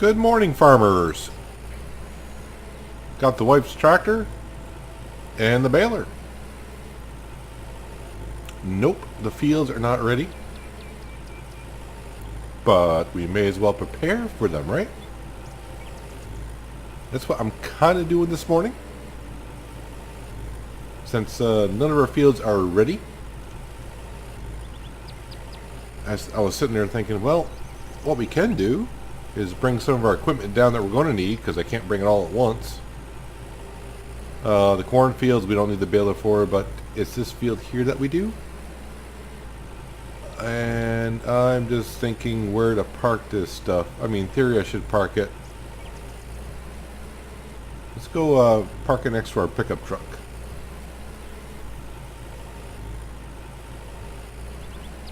Good morning, farmers. Got the wife's tractor and the baler. Nope, the fields are not ready. But we may as well prepare for them, right? That's what I'm kind of doing this morning. Since none of our fields are ready. I was sitting there thinking, well, what we can do is bring some of our equipment down that we're going to need, because I can't bring it all at once. The cornfields we don't need the baler for, but it's this field here that we do. And I'm just thinking where to park this stuff. I mean, in theory I should park it. Let's go park it next to our pickup truck.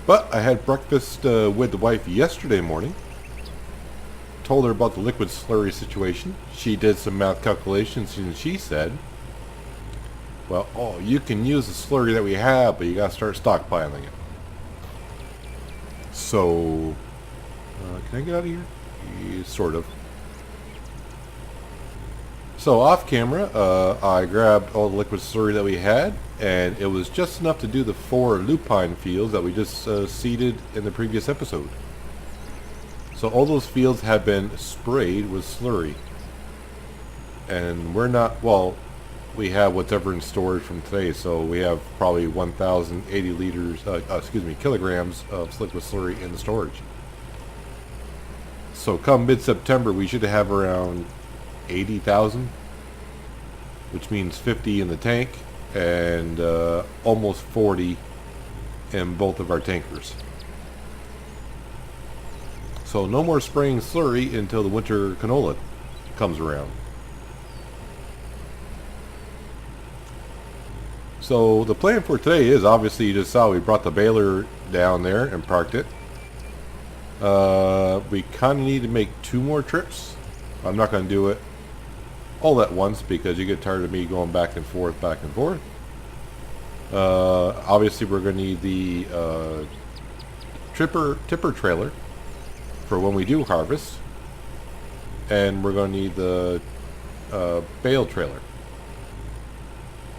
But I had breakfast with the wife yesterday morning. Told her about the liquid slurry situation. She did some math calculations and she said, well, you can use the slurry that we have, but you gotta start stockpiling it. So, can I get out of here? Yeah, sort of. So off camera, I grabbed all the liquid slurry that we had, and it was just enough to do the 4 lupine fields that we just seeded in the previous episode. So all those fields have been sprayed with slurry. And we're not, well, we have whatever in storage from today, so we have probably 1,080 liters, kilograms of liquid slurry in the storage. So come mid-September, we should have around 80,000, which means 50 in the tank and almost 40 in both of our tankers. So no more spraying slurry until the winter canola comes around. So the plan for today is, obviously you just saw we brought the baler down there and parked it. We kind of need to make 2 more trips. I'm not going to do it all at once because you get tired of me going back and forth. Obviously we're going to need the tipper trailer for when we do harvest, and we're going to need the bale trailer.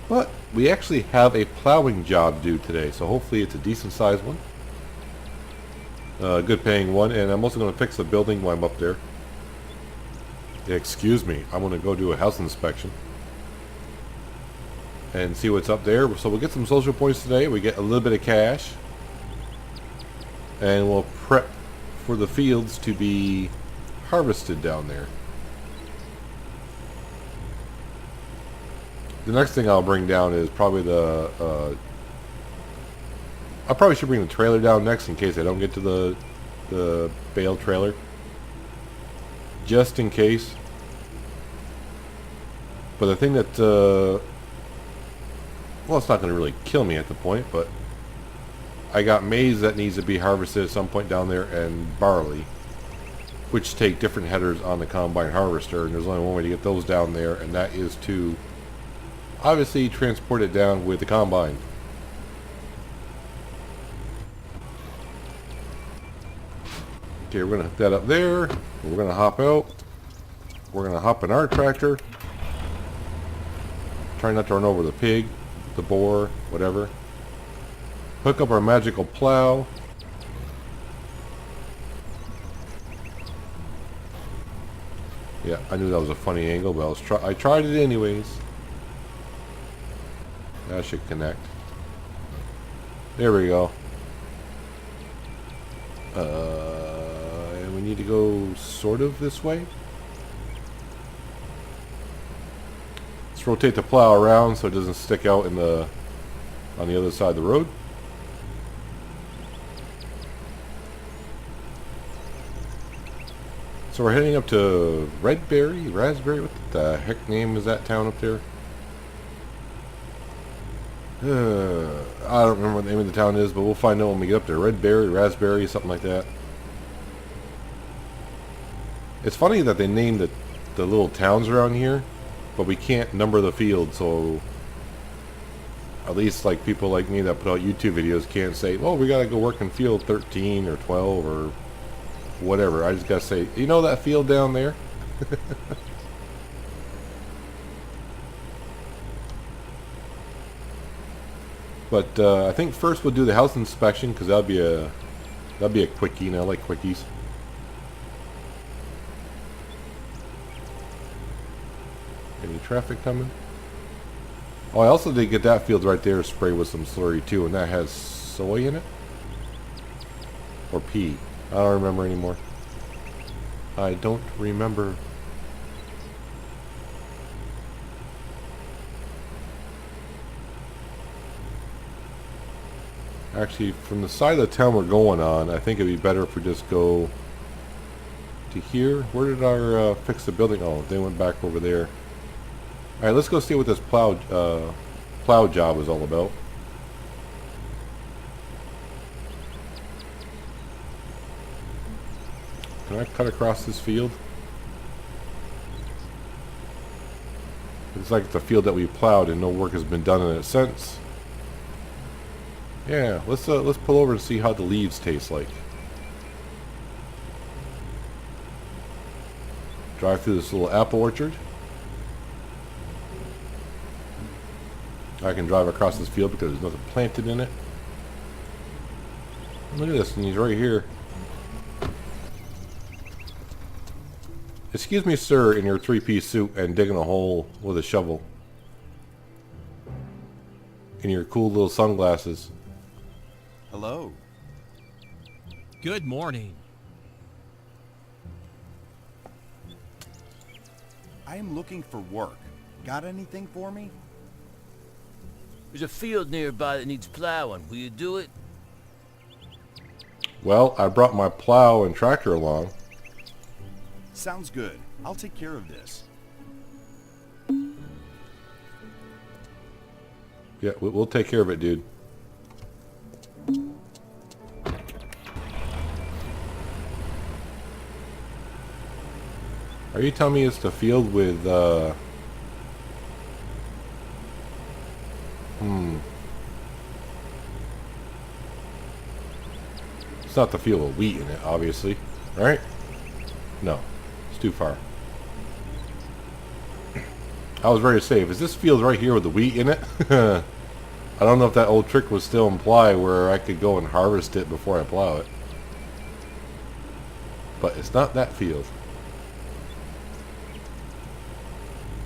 But we actually have a plowing job due today, so hopefully it's a decent sized one, good paying one. And I'm also going to fix the building while I'm up there. Excuse me, I'm going to go do a house inspection and see what's up there. So we'll get some social points today. We get a little bit of cash, and we'll prep for the fields to be harvested down there. The next thing I'll bring down is probably the I probably should bring the trailer down next in case I don't get to the bale trailer, just in case. But the thing that well, it's not going to really kill me at the point, but I got maize that needs to be harvested at some point down there, and barley, which take different headers on the combine harvester, and there's only one way to get those down there, and that is to obviously transport it down with the combine. Okay, we're going to hook that up there. We're going to hop out. We're going to hop in our tractor. Try not to run over the pig, the boar, whatever. Hook up our magical plow. Yeah, I knew that was a funny angle, but I tried it anyways. That should connect. There we go. And we need to go sort of this way. Let's rotate the plow around so it doesn't stick out on the other side of the road. So we're heading up to Raspberry, what the heck name is that town up there? I don't remember what the name of the town is, but we'll find out when we get up there. Raspberry, something like that. It's funny that they named the little towns around here, but we can't number the fields, so at least like people like me that put out YouTube videos can't say, well, we gotta go work in field 13 or 12 or whatever. I just gotta say, you know that field down there? But I think first we'll do the house inspection because that'll be a quickie, and I like quickies. Any traffic coming? Oh, I also did get that field right there sprayed with some slurry too, and that has soy in it? Or pea? I don't remember anymore. I don't remember. Actually, from the side of the town we're going on, I think it'd be better if we just go to here. Where did our fix the building? Oh, they went back over there. Alright, let's go see what this plow job is all about. Can I cut across this field? Looks like it's a field that we plowed and no work has been done in it since. Yeah, let's pull over and see how the leaves taste like. Drive through this little apple orchard. I can drive across this field because there's nothing planted in it. Look at this, and he's right here. Excuse me, sir, in your three-piece suit and digging a hole with a shovel. In your cool little sunglasses. Hello. Good morning. I am looking for work. Got anything for me? There's a field nearby that needs plowing. Will you do it? Well, I brought my plow and tractor along. Sounds good. I'll take care of this. Yeah, we'll take care of it, dude. Are you telling me it's the field with, It's not the field with wheat in it, obviously. Right? No. It's too far. I was ready to say, is this field right here with the wheat in it? I don't know if that old trick was still in play where I could go and harvest it before I plow it. But it's not that field.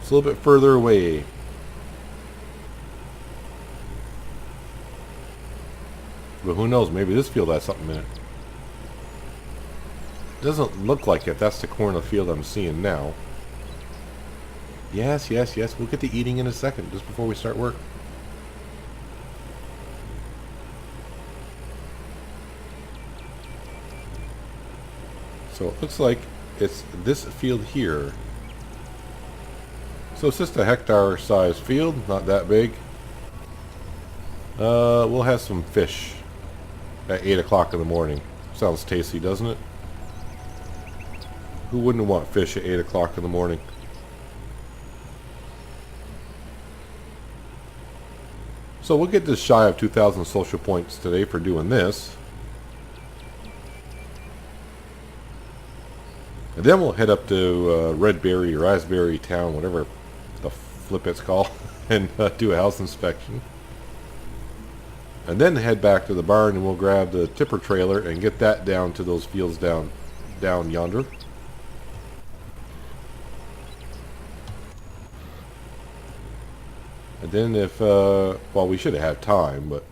It's a little bit further away. But who knows, maybe this field has something in it. Doesn't look like it. That's the corner of the field I'm seeing now. Yes, yes, yes. We'll get to eating in a second, just before we start work. So it looks like it's this field here. So it's just a hectare size field, not that big. We'll have some fish at 8 o'clock in the morning. Sounds tasty, doesn't it? Who wouldn't want fish at 8 o'clock in the morning? So we'll get this shy of 2,000 social points today for doing this. And then we'll head up to Redberry, Raspberry Town, whatever the flip it's called, and do a house inspection. And then head back to the barn and we'll grab the tipper trailer and get that down to those fields down yonder. And then if, well, we should have had time, but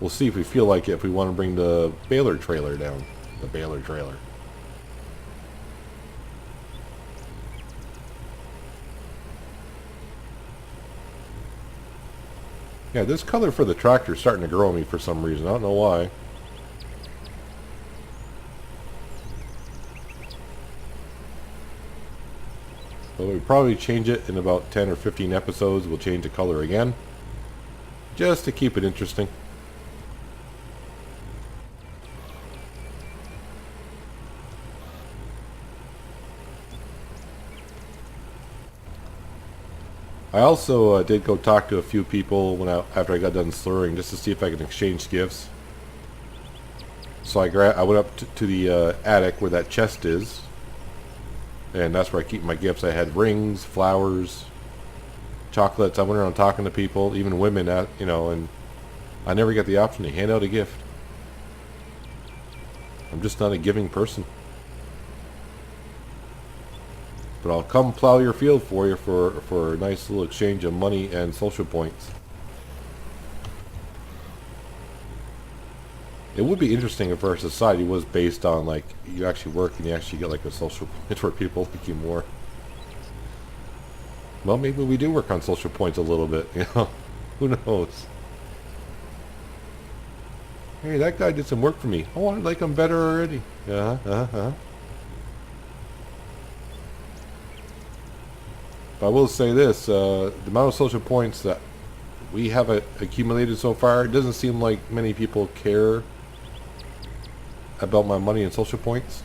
we'll see if we feel like it, if we want to bring the baler trailer down. The baler trailer. Yeah, this color for the tractor is starting to grow on me for some reason. I don't know why. But we'll probably change it in about 10 or 15 episodes. We'll change the color again. Just to keep it interesting. I also did go talk to a few people after I got done slurring, just to see if I can exchange gifts. So I went up to the attic where that chest is, and that's where I keep my gifts. I had rings, flowers, chocolates. I went around talking to people, even women, and I never get the option to hand out a gift. I'm just not a giving person. But I'll come plow your field for you for a nice little exchange of money and social points. It would be interesting if our society was based on, like, you actually work and you actually get like a social point where people like you more. Well, maybe we do work on social points a little bit, you know? Who knows? Hey, that guy did some work for me. Oh, I like him better already. But I will say this, the amount of social points that we have accumulated so far, it doesn't seem like many people care about my money and social points.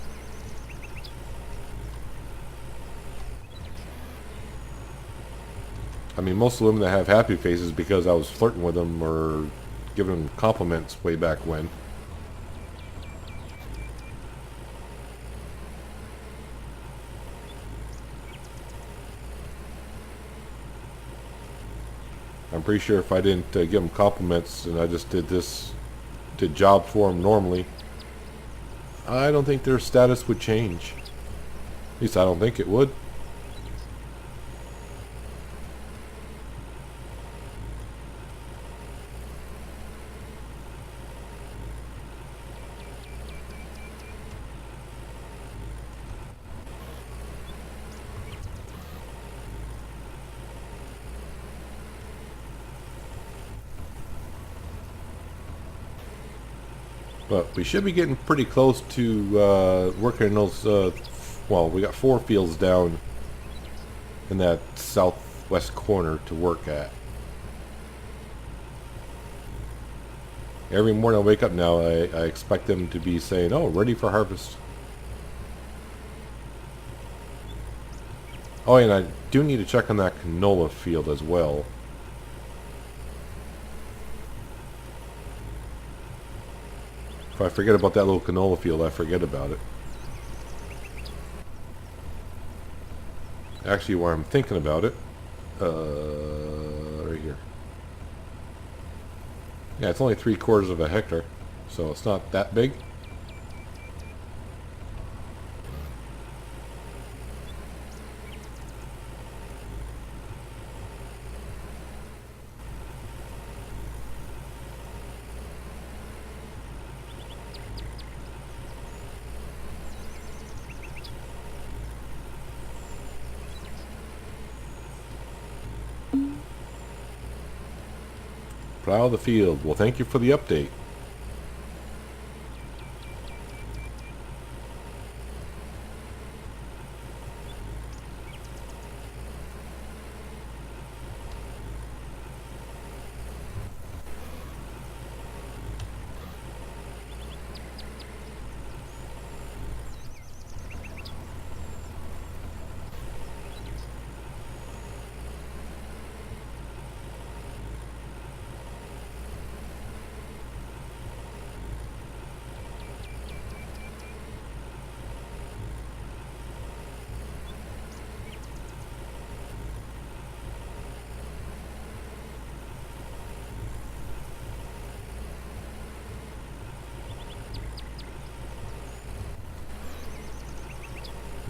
I mean, most of the women that have happy faces because I was flirting with them or giving them compliments way back when. I'm pretty sure if I didn't give them compliments and I just did jobs for them normally, I don't think their status would change. At least I don't think it would. But we should be getting pretty close to working in those, well, we got 4 fields down in that southwest corner to work at. Every morning I wake up now, I expect them to be saying, oh, ready for harvest. Oh, and I do need to check on that canola field as well. If I forget about that little canola field, I forget about it. Actually, while I'm thinking about it, right here. Yeah, it's only 3/4 of a hectare, so it's not that big. Plow the field. Well, thank you for the update.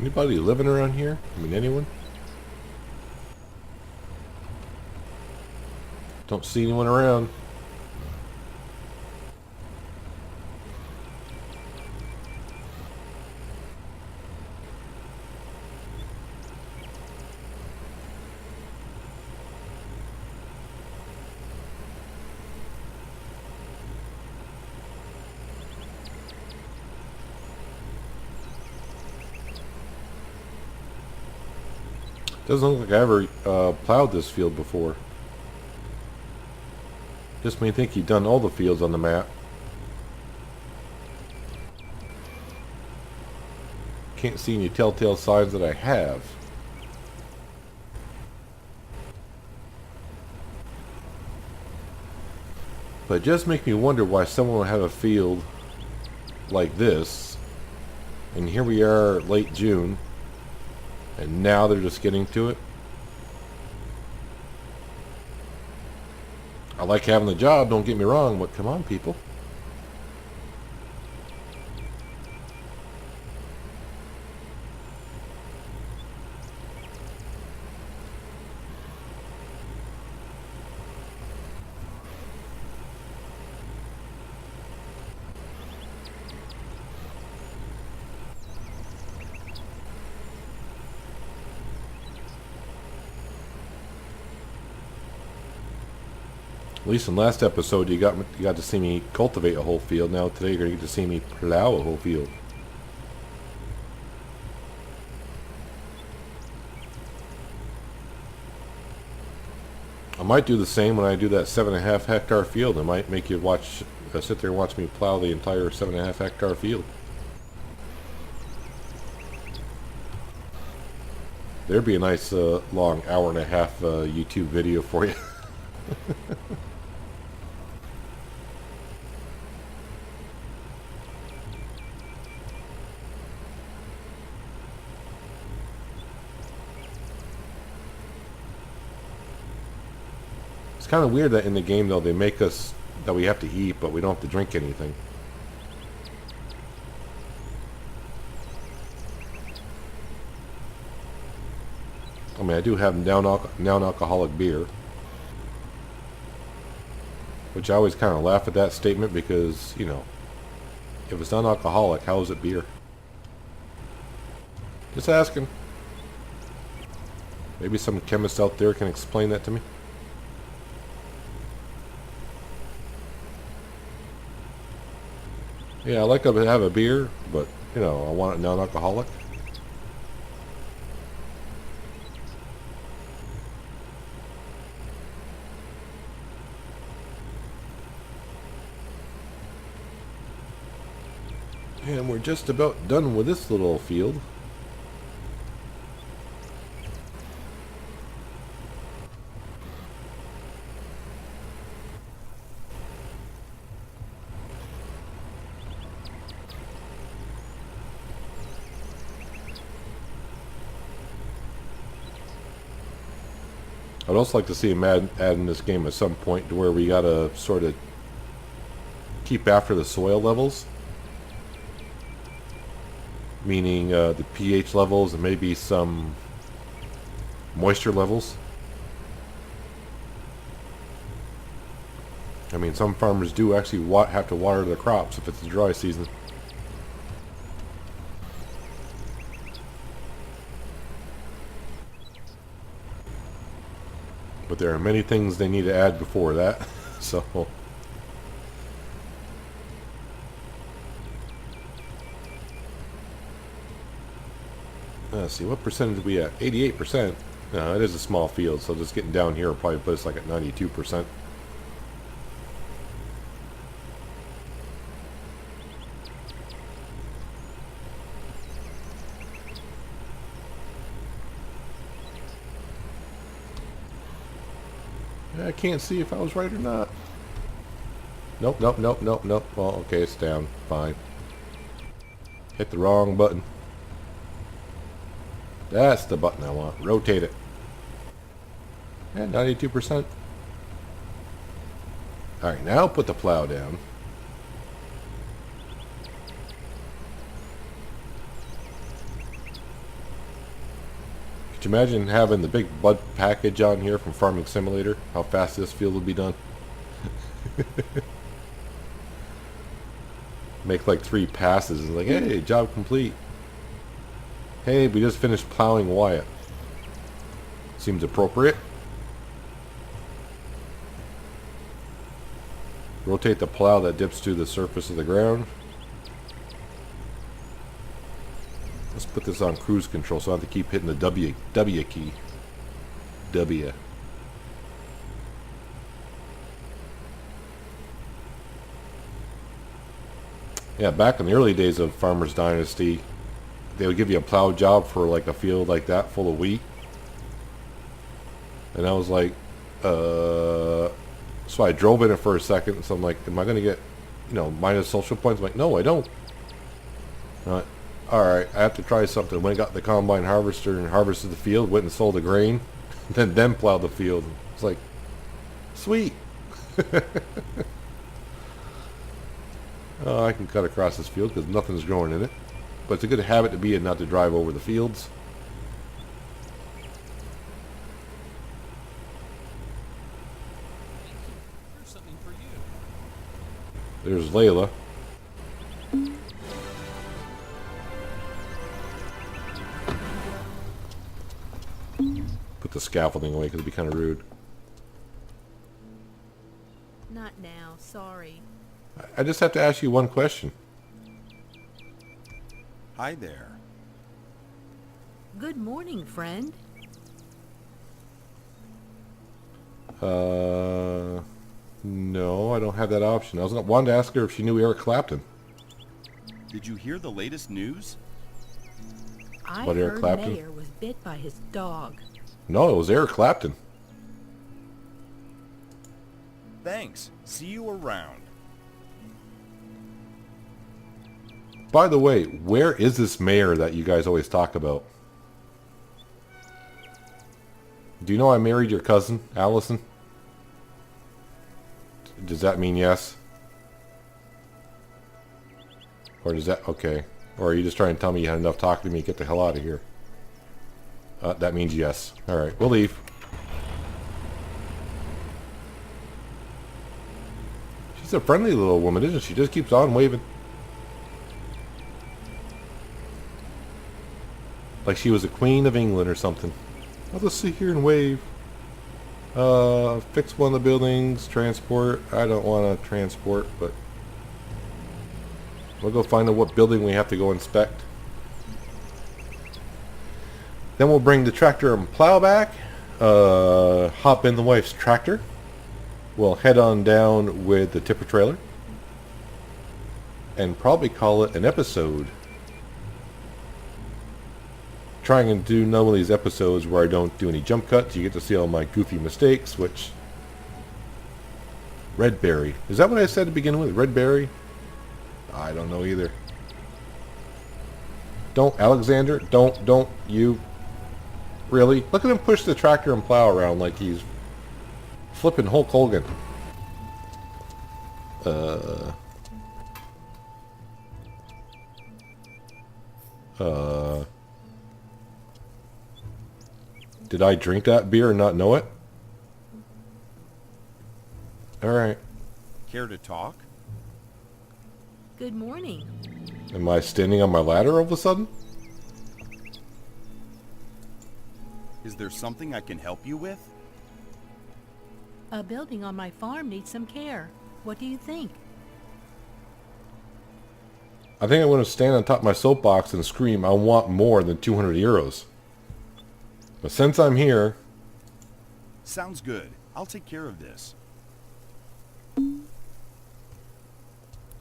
Anybody living around here? I mean, anyone? Don't see anyone around. Doesn't look like I ever plowed this field before. Just may think he'd done all the fields on the map. Can't see any telltale signs that I have. But it just makes me wonder why someone would have a field like this, and here we are late June, and now they're just getting to it. I like having the job, don't get me wrong, but come on, people. At least in last episode you got to see me cultivate a whole field. Now today you're going to get to see me plow a whole field. I might do the same when I do that 7.5 hectare field. I might make you watch, sit there and watch me plow the entire 7.5 hectare field. There'd be a nice long hour-and-a-half YouTube video for you. It's kind of weird that in the game, though, they make us that we have to eat, but we don't have to drink anything. I mean, I do have non-alcoholic beer, which I always kind of laugh at that statement because, you know, if it's non-alcoholic, how is it beer? Just asking. Maybe some chemist out there can explain that to me. Yeah, I like to have a beer, but, you know, I want it non-alcoholic. And we're just about done with this little field. I'd also like to see him add in this game at some point to where we gotta sort of keep after the soil levels. Meaning the pH levels and maybe some moisture levels. I mean, some farmers do actually have to water their crops if it's a dry season. But there are many things they need to add before that. So let's see, what percentage are we at? 88%. No, it is a small field, so just getting down here will probably put us like at 92%. I can't see if I was right or not. Nope, nope, nope, nope, nope. Well, okay, it's down. Fine. Hit the wrong button. That's the button I want. Rotate it. And 92%. Alright, now put the plow down. Could you imagine having the big bud package on here from Farming Simulator? How fast this field would be done? Make like 3 passes and like, hey, job complete. Hey, we just finished plowing Wyatt. Seems appropriate. Rotate the plow that dips to the surface of the ground. Let's put this on cruise control so I don't have to keep hitting the W key. W. Yeah, back in the early days of Farmers Dynasty, they would give you a plow job for like a field like that full of wheat. And I was like, so I drove in it for a second, so I'm like, am I going to get, you know, minus social points? I'm like, no, I don't. Uh, Alright, I have to try something. Went and got the combine harvester and harvested the field, went and sold the grain, then plowed the field. It's like, sweet. I can cut across this field because nothing's growing in it. But it's a good habit to be in, not to drive over the fields. Here's something for you. There's Layla. Put the scaffolding away because it'd be kind of rude. Not now, sorry. I just have to ask you one question. Hi there. Good morning, friend. No, I don't have that option. I wanted to ask her if she knew Eric Clapton. Did you hear the latest news? I What, Eric heard Clapton? Mayer was bit by his dog. No, it was Eric Clapton. Thanks. See you around. By the way, where is this mayor that you guys always talk about? Do you know I married your cousin, Allison? Does that mean yes? Or does that... Okay. Or are you just trying to tell me you had enough talking to me, get the hell out of here? That means yes. Alright, we'll leave. She's a friendly little woman, isn't she? Just keeps on waving. Like she was a queen of England or something. I'll just sit here and wave. Fix one of the buildings, transport. I don't want to transport, but we'll go find out what building we have to go inspect. Then we'll bring the tractor and plow back. Hop in the wife's tractor. We'll head on down with the tipper trailer. And probably call it an episode. Trying to do none of these episodes where I don't do any jump cuts. You get to see all my goofy mistakes, which... Redberry. Is that what I said to begin with? Redberry? I don't know either. Don't, Alexander. Don't you. Really? Look at him push the tractor and plow around like he's flipping Hulk Hogan. Did I drink that beer and not know it? Alright. Care to talk? Good morning. Am I standing on my ladder all of a sudden? Is there something I can help you with? A building on my farm needs some care. What do you think? I think I'm going to stand on top of my soapbox and scream, I want more than 200 euros. But since I'm here... Sounds good. I'll take care of this.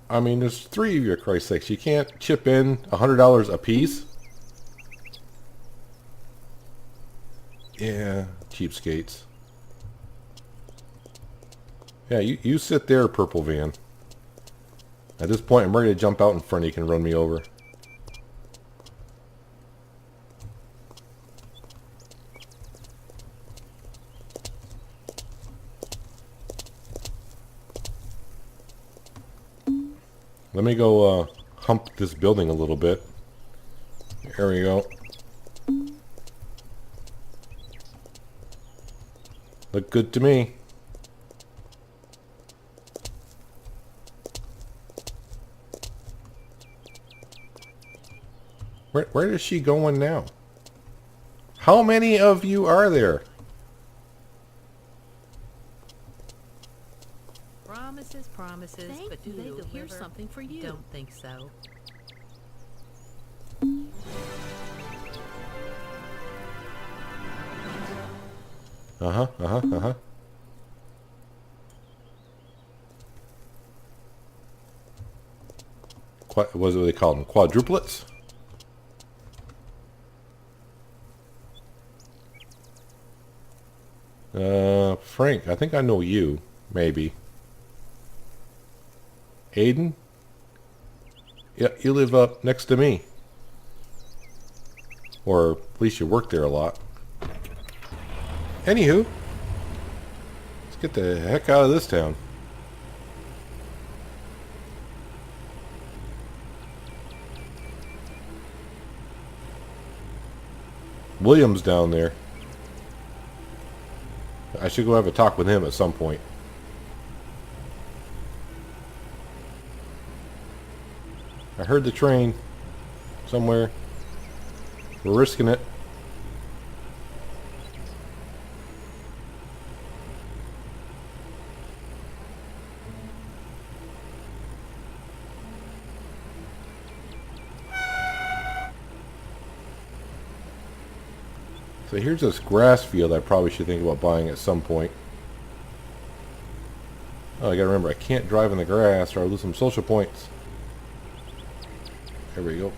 I mean, there's three of you, for Christ's sakes. You can't chip in $100 a piece? Yeah, cheapskates. Yeah, you sit there, purple van. At this point, I'm ready to jump out in front. You can run me over. Let me go hump this building a little bit. There we go. Look good to me. Where is she going now? How many of you are there? Promises, Thank but do they you. deliver? Here's something for you. Don't think so. What do they call them? Quadruplets? Frank, I think I know you. Maybe. Aiden? Yeah, you live up next to me. Or at least you work there a lot. Anywho, let's get the heck out of this town. William's down there. I should go have a talk with him at some point. I heard the train somewhere. We're risking it. So here's this grass field I probably should think about buying at some point. Oh, I gotta remember, I can't drive in the grass or I'll lose some social points. There we go.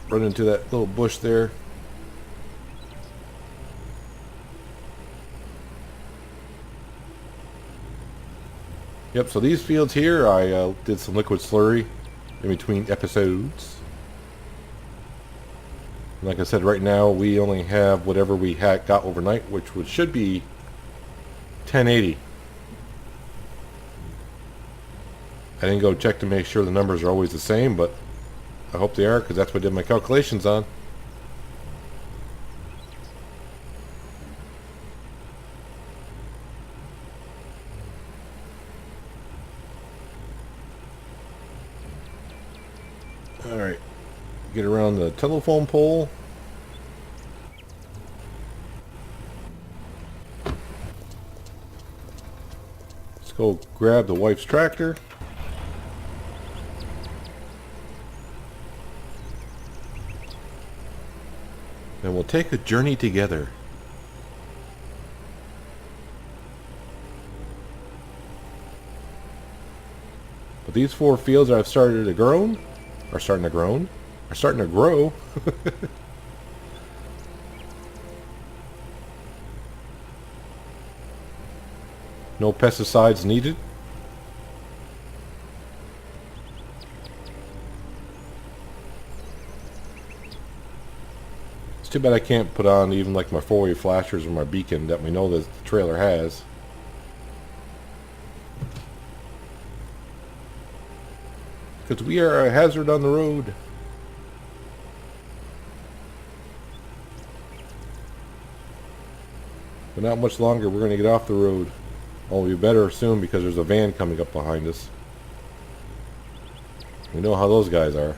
Run into that little bush there. Yep, so these fields here, I did some liquid slurry in between episodes. Like I said, right now we only have whatever we got overnight, which should be 1080. I didn't go check to make sure the numbers are always the same, but I hope they are, because that's what I did my calculations on. Alright. Get around the telephone pole. Let's go grab the wife's tractor. And we'll take a journey together. But these 4 fields I've started to grow. Are starting to grow. No pesticides needed. It's too bad I can't put on even like my 4-way flashers or my beacon that we know that the trailer has. Because we are a hazard on the road. But not much longer, we're going to get off the road. Oh, we better soon because there's a van coming up behind us. We know how those guys are.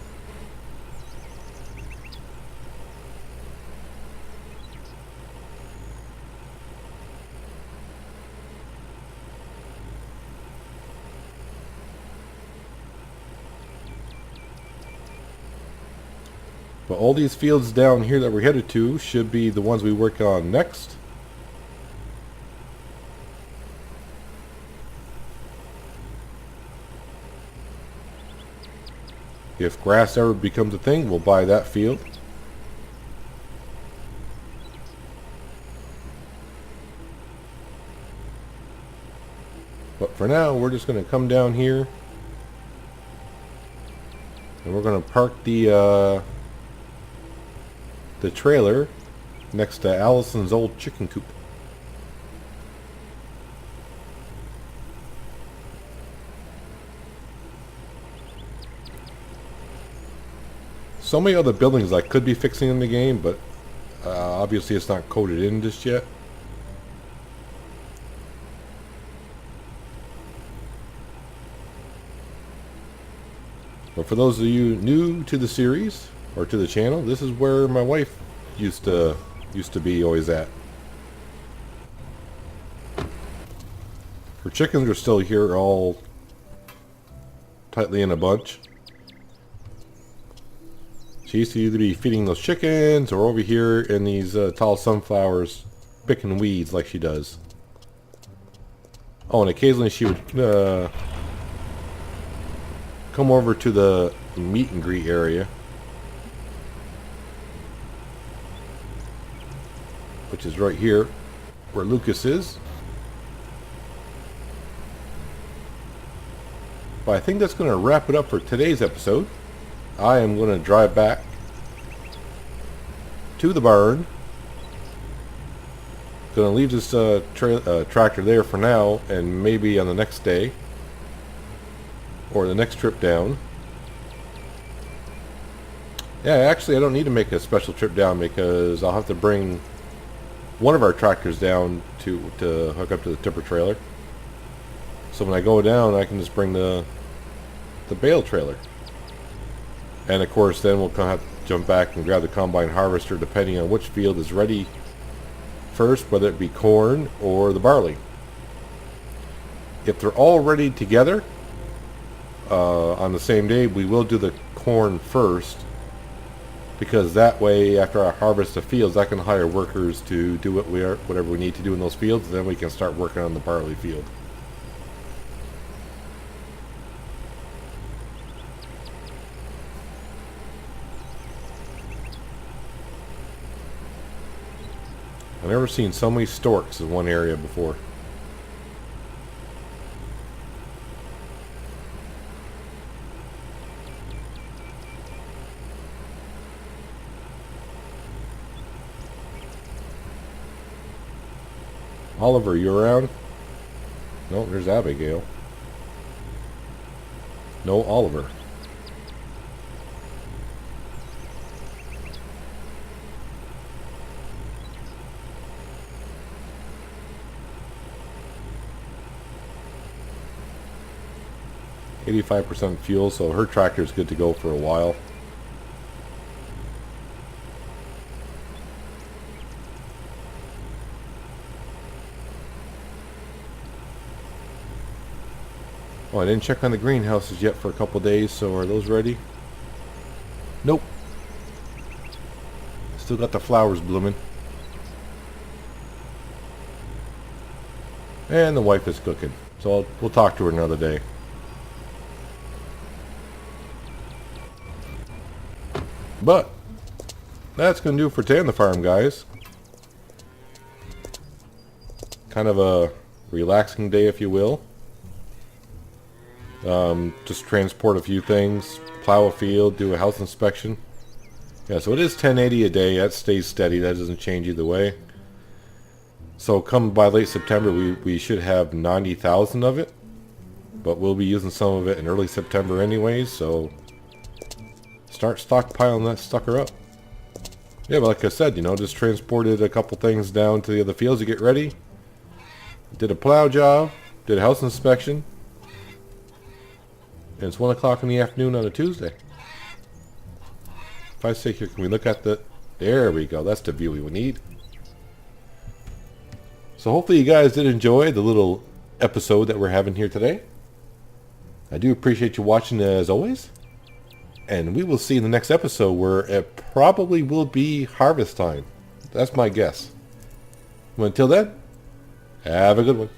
But all these fields down here that we're headed to should be the ones we work on next. If grass ever becomes a thing, we'll buy that field. But for now, we're just going to come down here. And we're going to park the trailer next to Allison's old chicken coop. So many other buildings I could be fixing in the game, but obviously it's not coded in just yet. But for those of you new to the series or to the channel, this is where my wife used to be always at. Her chickens are still here, all tightly in a bunch. She used to either be feeding those chickens or over here in these tall sunflowers picking weeds like she does. Oh, and occasionally she would come over to the meet and greet area, which is right here where Lucas is. But I think that's going to wrap it up for today's episode. I am going to drive back to the barn. Going to leave this tractor there for now, and maybe on the next day or the next trip down. Yeah, actually I don't need to make a special trip down because I'll have to bring one of our tractors down to hook up to the tipper trailer. So when I go down, I can just bring the bale trailer. And of course then we'll have to jump back and grab the combine harvester depending on which field is ready first, whether it be corn or the barley. If they're all ready together on the same day, we will do the corn first, because that way after I harvest the fields I can hire workers to do whatever we need to do in those fields, and then we can start working on the barley field. I've never seen so many storks in one area before. Oliver, you around? No, there's Abigail. No Oliver. %, fuel, so her tractor is good to go for a while. Oh, I didn't check on the greenhouses yet for a couple days, so are those ready? Nope. Still got the flowers blooming. And the wife is cooking, so we'll talk to her another day. But that's going to do it for today on the farm, guys. Kind of a relaxing day, if you will. Just transport a few things, plow a field, do a house inspection. Yeah, so it is 1080 a day. That stays steady. That doesn't change either way. So come by late September, we should have 90,000 of it. But we'll be using some of it in early September anyways, so start stockpiling that sucker up. Yeah, but like I said, just transported a couple things down to the other fields to get ready. Did a plow job, did a house inspection. And it's 1 o'clock in the afternoon on a Tuesday. If I say here, can we look at the... There we go, that's the view we would need. So hopefully you guys did enjoy the little episode that we're having here today. I do appreciate you watching as always. And we will see in the next episode where it probably will be harvest time. That's my guess. Well, until then, have a good one.